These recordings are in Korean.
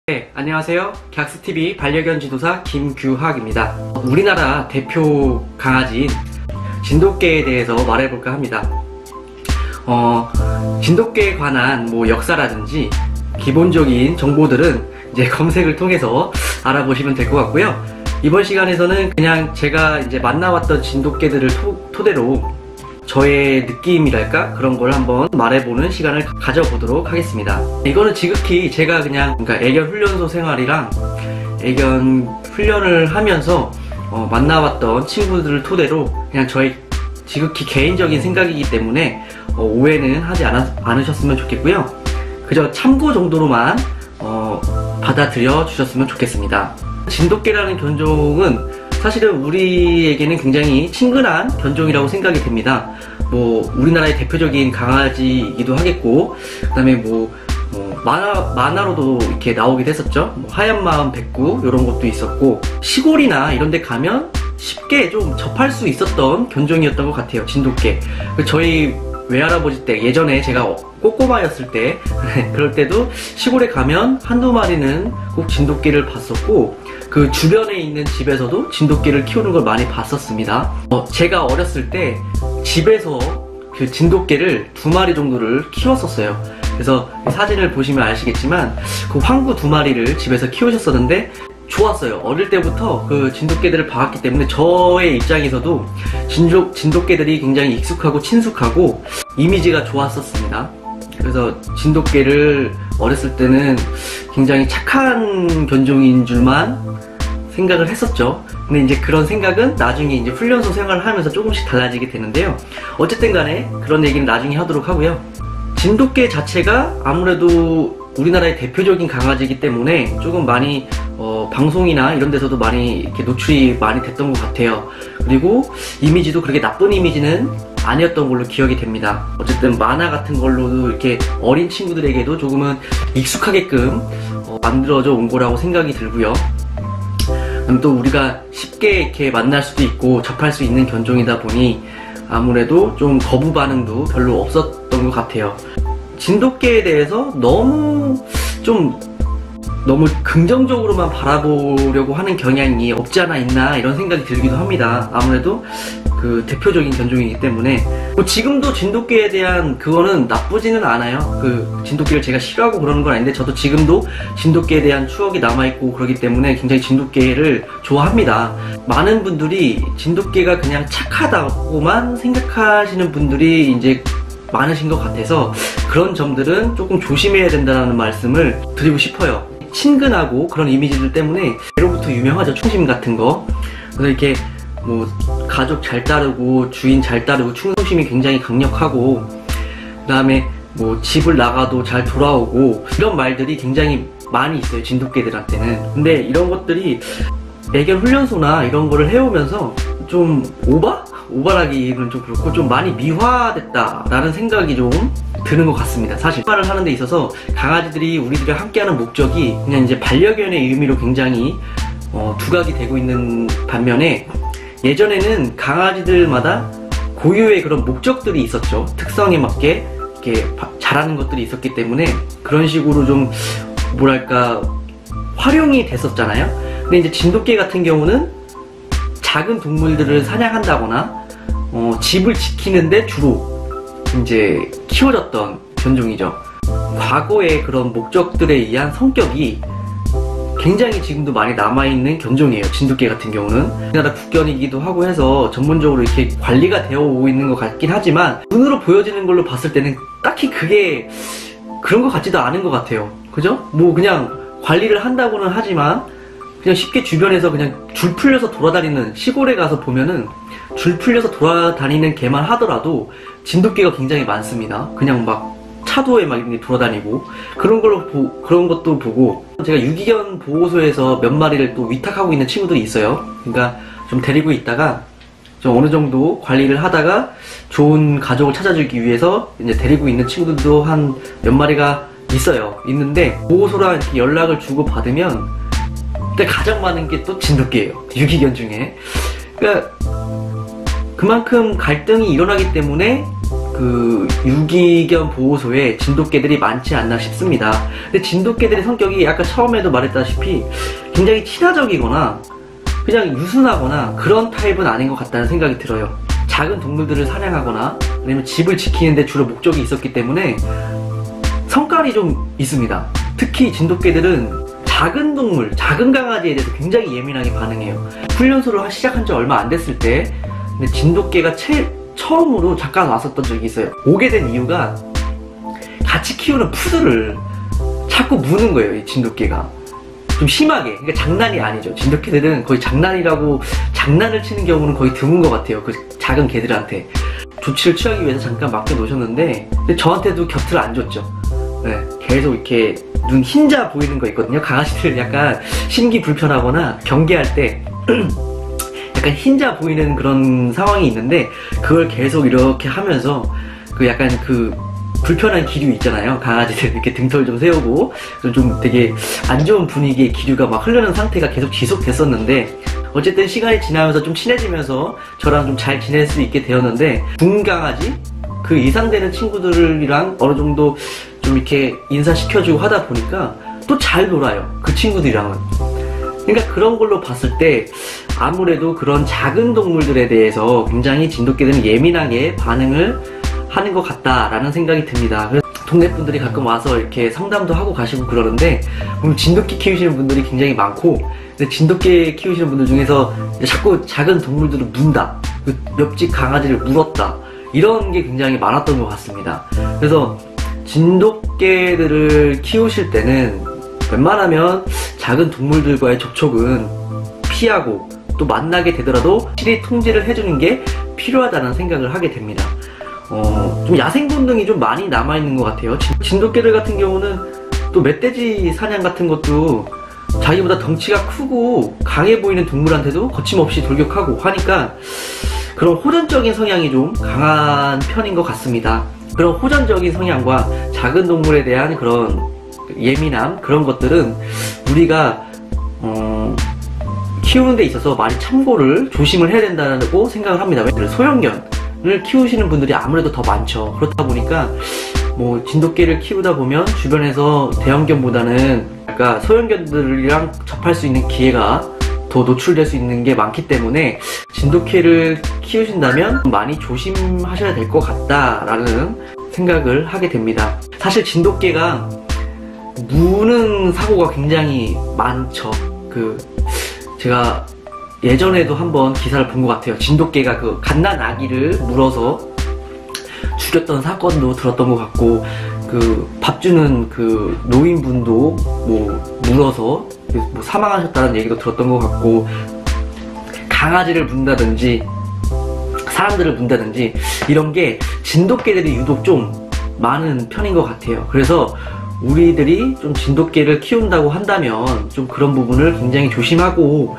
네, 안녕하세요. 객스TV 반려견 지도사 김규학입니다. 우리나라 대표 강아지인 진돗개에 대해서 말해볼까 합니다. 진돗개에 관한 역사라든지 기본적인 정보들은 이제 검색을 통해서 알아보시면 될 것 같고요. 이번 시간에서는 그냥 제가 이제 만나왔던 진돗개들을 토대로 저의 느낌이랄까? 그런 걸 한번 말해보는 시간을 가져보도록 하겠습니다. 이거는 지극히 제가 그러니까 애견 훈련소 생활이랑 애견 훈련을 하면서 만나왔던 친구들을 토대로 그냥 저의 지극히 개인적인 생각이기 때문에 오해는 하지 않으셨으면 좋겠고요. 그저 참고 정도로만 받아들여 주셨으면 좋겠습니다. 진돗개라는 견종은 사실은 우리에게는 굉장히 친근한 견종이라고 생각이 됩니다. 우리나라의 대표적인 강아지이기도 하겠고, 그 다음에 만화로도 이렇게 나오기도 했었죠. 하얀 마음 백구, 이런 것도 있었고, 시골이나 이런 데 가면 쉽게 좀 접할 수 있었던 견종이었던 것 같아요, 진돗개. 저희 외할아버지 때, 예전에 제가 꼬꼬마였을 때, 그럴 때도 시골에 가면 한두 마리는 꼭 진돗개를 봤었고, 그 주변에 있는 집에서도 진돗개를 키우는 걸 많이 봤었습니다. 제가 어렸을 때 집에서 그 진돗개를 2마리 정도를 키웠었어요. 그래서 사진을 보시면 아시겠지만 그 황구 2마리를 집에서 키우셨었는데 좋았어요. 어릴 때부터 그 진돗개들을 봐왔기 때문에 저의 입장에서도 진돗개들이 굉장히 익숙하고 친숙하고 이미지가 좋았었습니다. 그래서 진돗개를 어렸을 때는 굉장히 착한 견종인 줄만 생각을 했었죠. 근데 이제 그런 생각은 나중에 이제 훈련소 생활을 하면서 조금씩 달라지게 되는데요. 어쨌든 간에 그런 얘기는 나중에 하도록 하고요. 진돗개 자체가 아무래도 우리나라의 대표적인 강아지이기 때문에 조금 많이 방송이나 이런 데서도 많이 이렇게 노출이 많이 됐던 것 같아요. 그리고 이미지도 그렇게 나쁜 이미지는 아니었던 걸로 기억이 됩니다. 어쨌든 만화 같은 걸로도 이렇게 어린 친구들에게도 조금은 익숙하게끔 만들어져 온 거라고 생각이 들고요. 또 우리가 쉽게 이렇게 만날 수도 있고 접할 수 있는 견종이다 보니 아무래도 좀 거부 반응도 별로 없었던 것 같아요. 진돗개에 대해서 너무 긍정적으로만 바라보려고 하는 경향이 없지 않아 있나 이런 생각이 들기도 합니다. 아무래도 그 대표적인 견종이기 때문에 지금도 진돗개에 대한 그거는 나쁘지는 않아요. 그 진돗개를 제가 싫어하고 그러는 건 아닌데 저도 지금도 진돗개에 대한 추억이 남아있고 그러기 때문에 굉장히 진돗개를 좋아합니다. 많은 분들이 진돗개가 그냥 착하다고만 생각하시는 분들이 이제 많으신 것 같아서 그런 점들은 조금 조심해야 된다는 말씀을 드리고 싶어요. 친근하고 그런 이미지들 때문에 예로부터 유명하죠. 충심 같은 거. 그래서 이렇게 가족 잘 따르고 주인 잘 따르고 충성심이 굉장히 강력하고 그 다음에 집을 나가도 잘 돌아오고 이런 말들이 굉장히 많이 있어요. 진돗개들한테는. 근데 이런 것들이 애견 훈련소나 이런 거를 해오면서 좀 오버라기는 좀 그렇고 좀 많이 미화됐다라는 생각이 좀 드는 것 같습니다. 사실 말을 하는 데 있어서 강아지들이 우리들과 함께하는 목적이 그냥 이제 반려견의 의미로 굉장히 두각이 되고 있는 반면에 예전에는 강아지들마다 고유의 그런 목적들이 있었죠. 특성에 맞게 이렇게 잘하는 것들이 있었기 때문에 그런 식으로 좀 활용이 됐었잖아요. 근데 이제 진돗개 같은 경우는 작은 동물들을 사냥한다거나 집을 지키는데 주로 이제 키워졌던 견종이죠. 과거의 그런 목적들에 의한 성격이 굉장히 지금도 많이 남아있는 견종이에요. 진돗개 같은 경우는 우리나라 국견이기도 하고 해서 전문적으로 이렇게 관리가 되어 오고 있는 것 같긴 하지만 눈으로 보여지는 걸로 봤을 때는 딱히 그게 그런 것 같지도 않은 것 같아요. 그죠? 그냥 관리를 한다고는 하지만 그냥 쉽게 주변에서 그냥 줄 풀려서 돌아다니는 시골에 가서 보면은 줄 풀려서 돌아다니는 개만 하더라도 진돗개가 굉장히 많습니다. 그냥 차도에 이렇게 돌아다니고 그런 것도 보고 제가 유기견 보호소에서 몇 마리를 또 위탁하고 있는 친구들이 있어요. 그러니까 좀 데리고 있다가 좀 어느 정도 관리를 하다가 좋은 가족을 찾아주기 위해서 이제 데리고 있는 친구들도 한 몇 마리가 있는데 보호소랑 이렇게 연락을 주고 받으면 그때 가장 많은 게 또 진돗개예요. 유기견 중에. 그러니까 그만큼 갈등이 일어나기 때문에 그 유기견 보호소에 진돗개들이 많지 않나 싶습니다. 근데 진돗개들의 성격이 아까 처음에도 말했다시피 굉장히 친화적이거나 그냥 유순하거나 그런 타입은 아닌 것 같다는 생각이 들어요. 작은 동물들을 사냥하거나 아니면 집을 지키는데 주로 목적이 있었기 때문에 성깔이 좀 있습니다. 특히 진돗개들은 작은 동물, 작은 강아지에 대해서 굉장히 예민하게 반응해요. 훈련소를 시작한 지 얼마 안 됐을 때 근데 진돗개가 처음으로 잠깐 왔었던 적이 있어요. 오게 된 이유가 같이 키우는 푸드를 자꾸 무는 거예요, 이 진돗개가. 좀 심하게. 그러니까 장난이 아니죠. 진돗개들은 거의 장난을 치는 경우는 거의 드문 것 같아요. 그 작은 개들한테. 조치를 취하기 위해서 잠깐 맡겨놓으셨는데 근데 저한테도 곁을 안 줬죠. 네, 계속 이렇게 눈 흰자 보이는 거 있거든요. 강아지들 약간 심기 불편하거나 경계할 때 약간 흰자 보이는 그런 상황이 있는데 그걸 계속 이렇게 하면서 그 약간 그 불편한 기류 있잖아요. 강아지들 이렇게 등털 좀 세우고 좀 되게 안 좋은 분위기의 기류가 막 흐르는 상태가 계속 지속됐었는데 어쨌든 시간이 지나면서 좀 친해지면서 저랑 좀 잘 지낼 수 있게 되었는데 군강아지 그 이상 되는 친구들이랑 어느 정도 좀 이렇게 인사시켜주고 하다 보니까 또 잘 놀아요. 그 친구들이랑은. 그러니까 그런 걸로 봤을 때 아무래도 그런 작은 동물들에 대해서 굉장히 진돗개들은 예민하게 반응을 하는 것 같다라는 생각이 듭니다. 그래서 동네 분들이 가끔 와서 이렇게 상담도 하고 가시고 그러는데 진돗개 키우시는 분들이 굉장히 많고 근데 진돗개 키우시는 분들 중에서 자꾸 작은 동물들을 문다, 그 옆집 강아지를 물었다 이런 게 굉장히 많았던 것 같습니다. 그래서 진돗개들을 키우실 때는 웬만하면 작은 동물들과의 접촉은 피하고 또 만나게 되더라도 확실히 통제를 해주는 게 필요하다는 생각을 하게 됩니다. 좀 야생 본능이 좀 많이 남아있는 것 같아요. 진돗개들 같은 경우는 또 멧돼지 사냥 같은 것도 자기보다 덩치가 크고 강해 보이는 동물한테도 거침없이 돌격하고 하니까 그런 호전적인 성향이 좀 강한 편인 것 같습니다. 그런 호전적인 성향과 작은 동물에 대한 그런 예민함 그런 것들은 우리가 키우는 데 있어서 많이 참고를 조심을 해야 된다고 생각을 합니다. 소형견을 키우시는 분들이 아무래도 더 많죠. 그렇다 보니까 뭐 진돗개를 키우다 보면 주변에서 대형견보다는 약간 소형견들이랑 접할 수 있는 기회가 더 노출될 수 있는 게 많기 때문에 진돗개를 키우신다면 많이 조심하셔야 될 것 같다라는 생각을 하게 됩니다. 사실 진돗개가 무는 사고가 굉장히 많죠. 제가 예전에도 한번 기사를 본 것 같아요. 진돗개가 그 갓난 아기를 물어서 죽였던 사건도 들었던 것 같고 밥 주는 그 노인분도 뭐 물어서 뭐 사망하셨다는 얘기도 들었던 것 같고 강아지를 문다든지 사람들을 문다든지 이런 게 진돗개들이 유독 좀 많은 편인 것 같아요. 그래서 우리들이 좀 진돗개를 키운다고 한다면 좀 그런 부분을 굉장히 조심하고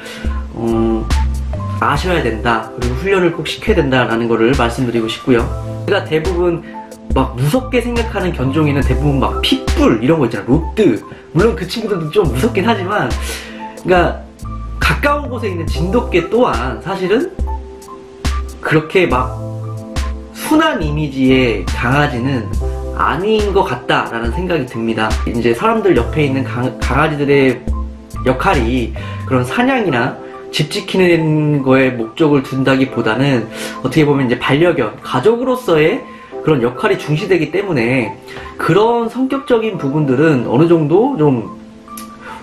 아셔야 된다. 그리고 훈련을 꼭 시켜야 된다라는 거를 말씀드리고 싶고요. 제가 대부분 막 무섭게 생각하는 견종에는 대부분 막 핏불 이런 거 있잖아요. 롯드. 물론 그 친구들도 좀 무섭긴 하지만 그러니까 가까운 곳에 있는 진돗개 또한 사실은 그렇게 막 순한 이미지의 강아지는 아닌 것 같다라는 생각이 듭니다. 이제 사람들 옆에 있는 강아지들의 역할이 그런 사냥이나 집 지키는 거에 목적을 둔다기보다는 어떻게 보면 이제 반려견, 가족으로서의 그런 역할이 중시되기 때문에 그런 성격적인 부분들은 어느 정도 좀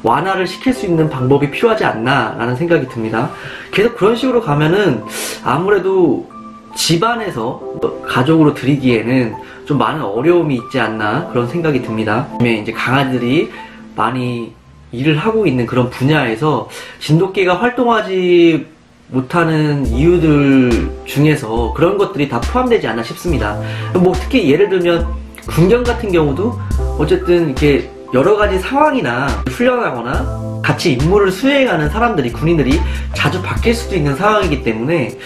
완화를 시킬 수 있는 방법이 필요하지 않나 라는 생각이 듭니다. 계속 그런 식으로 가면은 아무래도 집안에서 가족으로 들이기에는 좀 많은 어려움이 있지 않나 그런 생각이 듭니다. 이제 강아지들이 많이 일을 하고 있는 그런 분야에서 진돗개가 활동하지 못하는 이유들 중에서 그런 것들이 다 포함되지 않나 싶습니다. 뭐 특히 예를 들면 군견 같은 경우도 어쨌든 이렇게 여러 가지 상황이나 훈련하거나 같이 임무를 수행하는 사람들이 군인들이 자주 바뀔 수도 있는 상황이기 때문에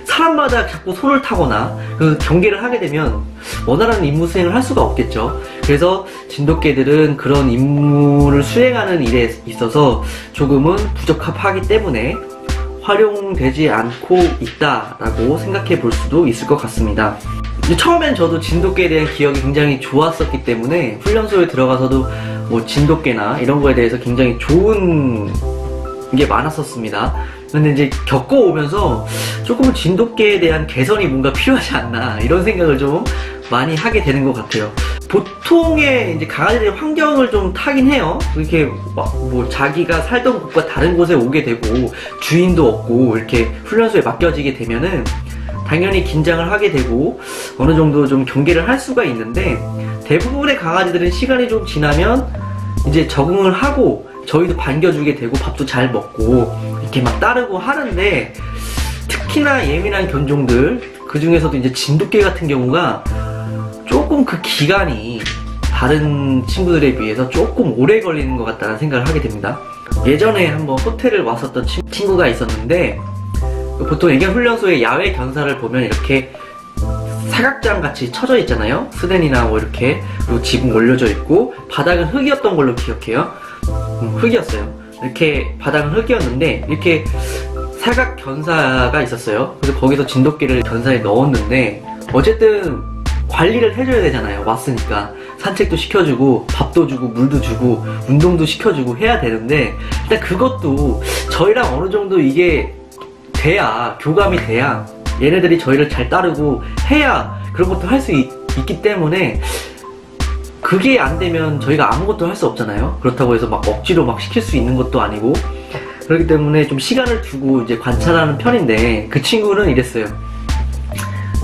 사람마다 자꾸 손을 타거나 그 경계를 하게 되면 원활한 임무 수행을 할 수가 없겠죠. 그래서 진돗개들은 그런 임무를 수행하는 일에 있어서 조금은 부적합하기 때문에 활용되지 않고 있다라고 생각해 볼 수도 있을 것 같습니다. 처음엔 저도 진돗개에 대한 기억이 굉장히 좋았었기 때문에 훈련소에 들어가서도 뭐 진돗개나 이런 거에 대해서 굉장히 좋은 게 많았었습니다. 근데 이제 겪어오면서 조금은 진돗개에 대한 개선이 뭔가 필요하지 않나 이런 생각을 좀 많이 하게 되는 것 같아요. 보통의 이제 강아지들의 환경을 좀 타긴 해요. 이렇게 뭐 자기가 살던 곳과 다른 곳에 오게 되고 주인도 없고 이렇게 훈련소에 맡겨지게 되면은 당연히 긴장을 하게 되고 어느 정도 좀 경계를 할 수가 있는데, 대부분의 강아지들은 시간이 좀 지나면 이제 적응을 하고 저희도 반겨주게 되고 밥도 잘 먹고 이렇게 막 따르고 하는데, 특히나 예민한 견종들, 그 중에서도 이제 진돗개 같은 경우가 조금 그 기간이 다른 친구들에 비해서 조금 오래 걸리는 것 같다는 생각을 하게 됩니다. 예전에 한번 호텔을 왔었던 친구가 있었는데, 보통 애견 훈련소의 야외 견사를 보면 이렇게 사각장 같이 쳐져 있잖아요. 스댄이나 뭐 이렇게, 그리고 지붕 올려져 있고 바닥은 흙이었던 걸로 기억해요. 흙이었어요. 이렇게 바닥은 흙이었는데 이렇게 사각 견사가 있었어요. 그래서 거기서 진돗개를 견사에 넣었는데, 어쨌든 관리를 해줘야 되잖아요. 왔으니까 산책도 시켜주고 밥도 주고 물도 주고 운동도 시켜주고 해야 되는데, 일단 그것도 저희랑 어느 정도 이게 돼야, 교감이 돼야 얘네들이 저희를 잘 따르고 해야 그런 것도 할 수 있기 때문에, 그게 안 되면 저희가 아무것도 할 수 없잖아요. 그렇다고 해서 막 억지로 막 시킬 수 있는 것도 아니고, 그렇기 때문에 좀 시간을 두고 이제 관찰하는 편인데, 그 친구는 이랬어요.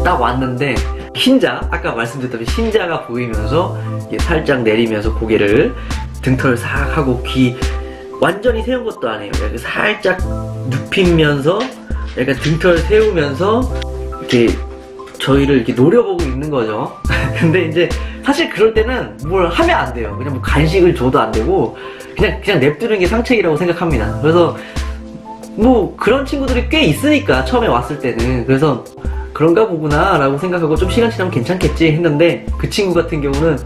딱 왔는데 흰자, 아까 말씀드렸다시피 흰자가 보이면서 살짝 내리면서 고개를 등털 싹 하고 귀 완전히 세운 것도 아니에요. 이렇게 살짝 눕히면서 약간 등털 세우면서 이렇게 저희를 이렇게 노려보고 있는 거죠. 근데 이제 사실 그럴 때는 뭘 하면 안 돼요. 그냥 뭐 간식을 줘도 안 되고 그냥 냅두는 게 상책이라고 생각합니다. 그래서 뭐 그런 친구들이 꽤 있으니까 처음에 왔을 때는, 그래서 그런가 보구나 라고 생각하고 좀 시간 지나면 괜찮겠지 했는데, 그 친구 같은 경우는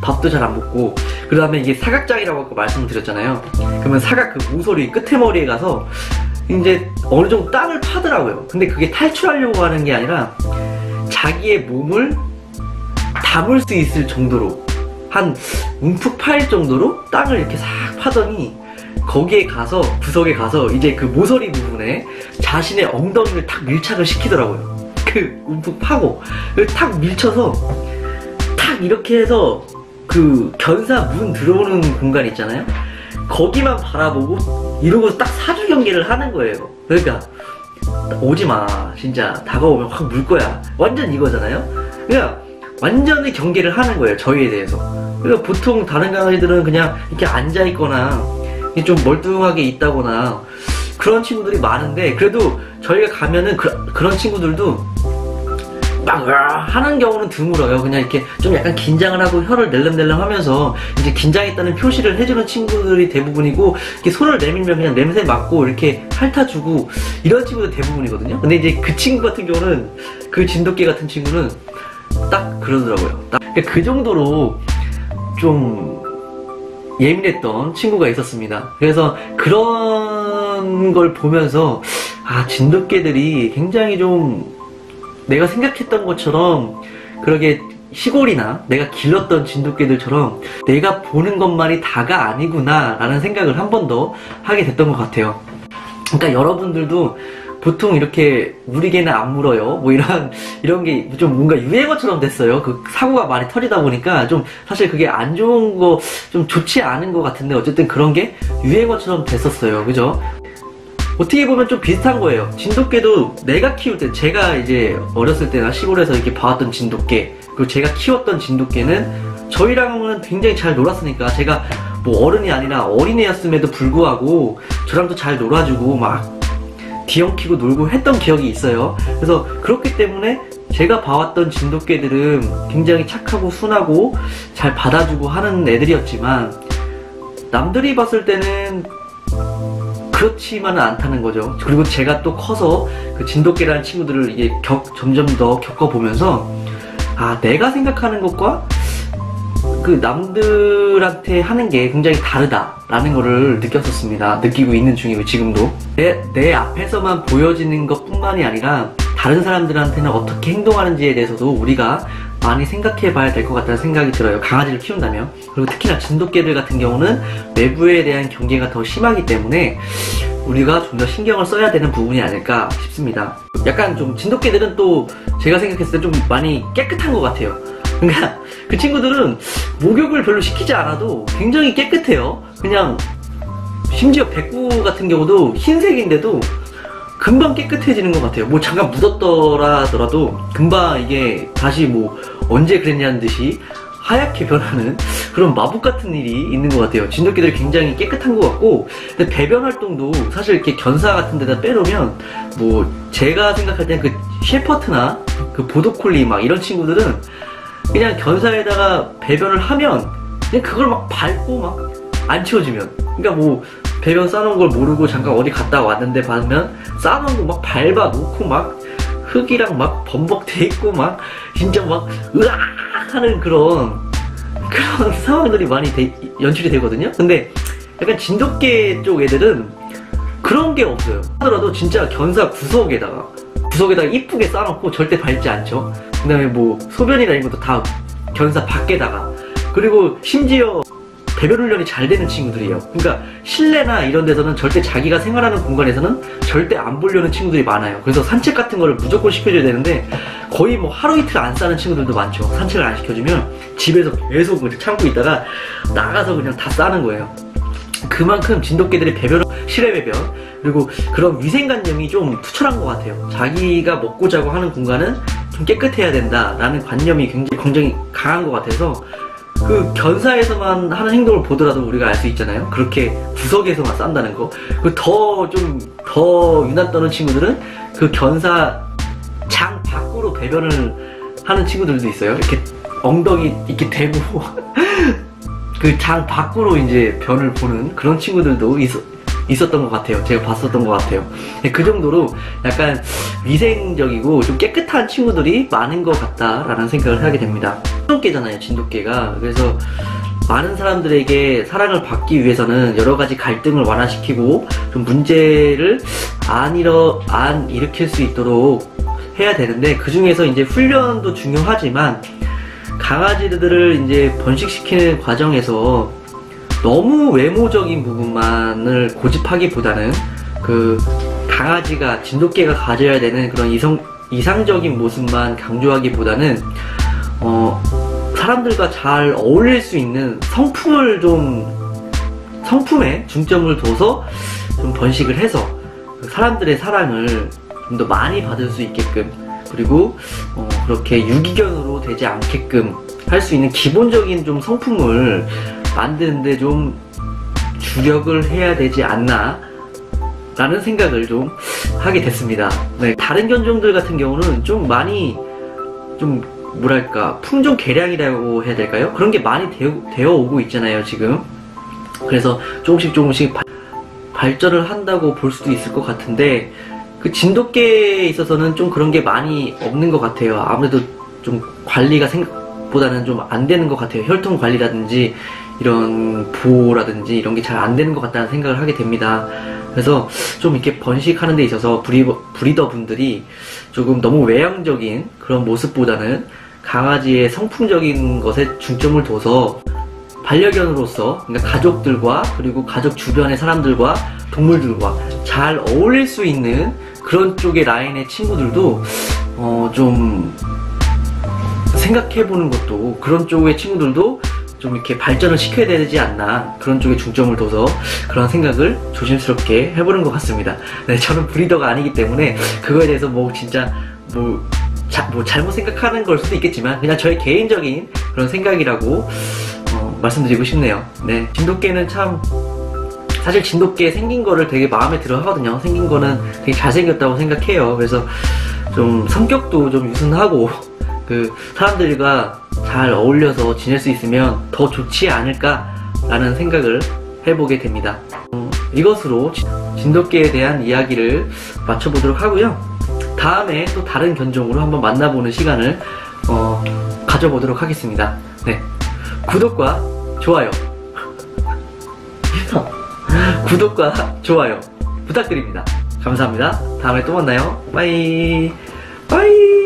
밥도 잘 안 먹고, 그 다음에 이게 사각장이라고 아까 말씀을 드렸잖아요. 그러면 사각 그 모서리 끝에 머리에 가서 이제 어느 정도 땅을 파더라고요. 근데 그게 탈출하려고 하는 게 아니라 자기의 몸을 담을 수 있을 정도로, 한 움푹 파일 정도로 땅을 이렇게 싹 파더니 거기에 가서, 구석에 가서 이제 그 모서리 부분에 자신의 엉덩이를 탁 밀착을 시키더라고요. 그 움푹 파고 탁 밀쳐서 탁 이렇게 해서 그 견사 문 들어오는 공간 있잖아요. 거기만 바라보고 이러고 딱 사주 경계를 하는 거예요. 그러니까 오지마, 진짜 다가오면 확 물 거야, 완전 이거잖아요. 그러니까 완전히 경계를 하는 거예요, 저희에 대해서. 그러니까 보통 다른 강아지들은 그냥 이렇게 앉아있거나 좀 멀뚱하게 있다거나 그런 친구들이 많은데, 그래도 저희가 가면은 그런 친구들도 막 하는 경우는 드물어요. 그냥 이렇게 좀 약간 긴장을 하고 혀를 낼름낼름 하면서 이제 긴장했다는 표시를 해주는 친구들이 대부분이고, 이렇게 손을 내밀면 그냥 냄새 맡고 이렇게 핥아주고 이런 친구들 대부분이거든요. 근데 이제 그 친구 같은 경우는, 그 진돗개 같은 친구는 딱 그러더라고요. 딱 그 정도로 좀 예민했던 친구가 있었습니다. 그래서 그런 걸 보면서, 아, 진돗개들이 굉장히 좀 내가 생각했던 것처럼, 그러게 시골이나 내가 길렀던 진돗개들처럼 내가 보는 것만이 다가 아니구나 라는 생각을 한 번 더 하게 됐던 것 같아요. 그러니까 여러분들도 보통 이렇게 우리 개는 안 물어요, 뭐 이런 게 좀 뭔가 유행어처럼 됐어요. 그 사고가 많이 터지다 보니까 좀 사실 그게 안 좋은 거, 좀 좋지 않은 것 같은데, 어쨌든 그런 게 유행어처럼 됐었어요. 그죠? 어떻게 보면 좀 비슷한 거예요. 진돗개도 내가 키울 때, 제가 이제 어렸을 때나 시골에서 이렇게 봐왔던 진돗개, 그리고 제가 키웠던 진돗개는 저희랑은 굉장히 잘 놀았으니까, 제가 뭐 어른이 아니라 어린애였음에도 불구하고 저랑도 잘 놀아주고 막 뒤엉키고 놀고 했던 기억이 있어요. 그래서 그렇기 때문에 제가 봐왔던 진돗개들은 굉장히 착하고 순하고 잘 받아주고 하는 애들이었지만, 남들이 봤을 때는 그렇지만은 않다는 거죠. 그리고 제가 또 커서 그 진돗개라는 친구들을 이게 점점 더 겪어보면서, 아, 내가 생각하는 것과 그 남들한테 하는 게 굉장히 다르다라는 거를 느꼈었습니다. 느끼고 있는 중이고 지금도 내 앞에서만 보여지는 것 뿐만이 아니라 다른 사람들한테는 어떻게 행동하는지에 대해서도 우리가 많이 생각해 봐야 될 것 같다는 생각이 들어요. 강아지를 키운다면. 그리고 특히나 진돗개들 같은 경우는 외부에 대한 경계가 더 심하기 때문에 우리가 좀 더 신경을 써야 되는 부분이 아닐까 싶습니다. 약간 좀 진돗개들은 또 제가 생각했을 때 좀 많이 깨끗한 것 같아요. 그러니까 그 친구들은 목욕을 별로 시키지 않아도 굉장히 깨끗해요. 그냥 심지어 백구 같은 경우도 흰색인데도 금방 깨끗해지는 것 같아요. 뭐 잠깐 묻었더라 하더라도 금방 이게 다시 뭐 언제 그랬냐는 듯이 하얗게 변하는 그런 마법 같은 일이 있는 것 같아요. 진돗개들이 굉장히 깨끗한 것 같고, 근데 배변 활동도 사실 이렇게 견사 같은 데다 빼놓으면 뭐 제가 생각할 때는 그 셰퍼트나 그 보더콜리 막 이런 친구들은 그냥 견사에다가 배변을 하면 그냥 그걸 막 밟고 막 안 치워주면, 그러니까 뭐 배변 싸놓은 걸 모르고 잠깐 어디 갔다 왔는데 봐면 싸놓은 거 막 밟아 놓고 막 흙이랑 막 범벅돼 있고 막 진짜 막 으악 하는 그런 상황들이 많이 연출이 되거든요. 근데 약간 진돗개 쪽 애들은 그런 게 없어요. 하더라도 진짜 견사 구석에다가 이쁘게 싸놓고 절대 밟지 않죠. 그 다음에 뭐 소변이나 이런 것도 다 견사 밖에다가, 그리고 심지어 배변 훈련이 잘 되는 친구들이에요. 그러니까 실내나 이런 데서는 절대 자기가 생활하는 공간에서는 절대 안 보려는 친구들이 많아요. 그래서 산책 같은 거를 무조건 시켜줘야 되는데 거의 뭐 하루 이틀 안 싸는 친구들도 많죠. 산책을 안 시켜주면 집에서 계속 참고 있다가 나가서 그냥 다 싸는 거예요. 그만큼 진돗개들의 배변, 실외 배변, 그리고 그런 위생관념이 좀 투철한 것 같아요. 자기가 먹고 자고 하는 공간은 좀 깨끗해야 된다라는 관념이 굉장히 강한 것 같아서 그 견사에서만 하는 행동을 보더라도 우리가 알 수 있잖아요. 그렇게 구석에서만 싼다는 거. 그 더 유난 떠는 친구들은 그 견사 장 밖으로 배변을 하는 친구들도 있어요. 이렇게 엉덩이 이렇게 대고 그 장 밖으로 이제 변을 보는 그런 친구들도 있었던 것 같아요. 제가 봤었던 것 같아요. 그 정도로 약간 위생적이고 좀 깨끗한 친구들이 많은 것 같다라는 생각을 하게 됩니다. 진돗개잖아요, 진돗개가. 그래서 많은 사람들에게 사랑을 받기 위해서는 여러 가지 갈등을 완화시키고 좀 문제를 안 일으킬 수 있도록 해야 되는데, 그 중에서 이제 훈련도 중요하지만 강아지들을 이제 번식시키는 과정에서 너무 외모적인 부분만을 고집하기보다는 그 강아지가, 진돗개가 가져야 되는 그런 이상적인 모습만 강조하기보다는 사람들과 잘 어울릴 수 있는 성품에 중점을 둬서 좀 번식을 해서 사람들의 사랑을 좀 더 많이 받을 수 있게끔, 그리고 그렇게 유기견으로 되지 않게끔 할 수 있는 기본적인 좀 성품을 만드는데 좀 주력을 해야 되지 않나 라는 생각을 좀 하게 됐습니다. 네, 다른 견종들 같은 경우는 좀 많이 좀 뭐랄까 품종 개량이라고 해야 될까요? 그런 게 많이 되어 오고 있잖아요, 지금. 그래서 조금씩 발전을 한다고 볼 수도 있을 것 같은데, 그 진돗개에 있어서는 좀 그런 게 많이 없는 것 같아요. 아무래도 좀 관리가 생각보다는 좀 안 되는 것 같아요. 혈통 관리라든지 이런 보호라든지 이런 게 잘 안 되는 것 같다는 생각을 하게 됩니다. 그래서 좀 이렇게 번식하는 데 있어서 브리더 분들이 조금 너무 외향적인 그런 모습보다는 강아지의 성품적인 것에 중점을 둬서 반려견으로서, 그러니까 가족들과 그리고 가족 주변의 사람들과 동물들과 잘 어울릴 수 있는 그런 쪽의 라인의 친구들도 좀 생각해보는 것도, 그런 쪽의 친구들도 좀 이렇게 발전을 시켜야 되지 않나, 그런 쪽에 중점을 둬서 그런 생각을 조심스럽게 해보는 것 같습니다. 네, 저는 브리더가 아니기 때문에 그거에 대해서 뭐 진짜 뭐 잘못 생각하는 걸 수도 있겠지만 그냥 저의 개인적인 그런 생각이라고 말씀드리고 싶네요. 네, 진돗개는 참, 사실 진돗개 생긴 거를 되게 마음에 들어 하거든요. 생긴 거는 되게 잘생겼다고 생각해요. 그래서 좀 성격도 좀 유순하고 그 사람들과 잘 어울려서 지낼 수 있으면 더 좋지 않을까라는 생각을 해보게 됩니다. 이것으로 진돗개에 대한 이야기를 마쳐보도록 하고요. 다음에 또 다른 견종으로 한번 만나보는 시간을 가져보도록 하겠습니다. 네, 구독과 좋아요 구독과 좋아요 부탁드립니다. 감사합니다. 다음에 또 만나요. 빠이. 빠이.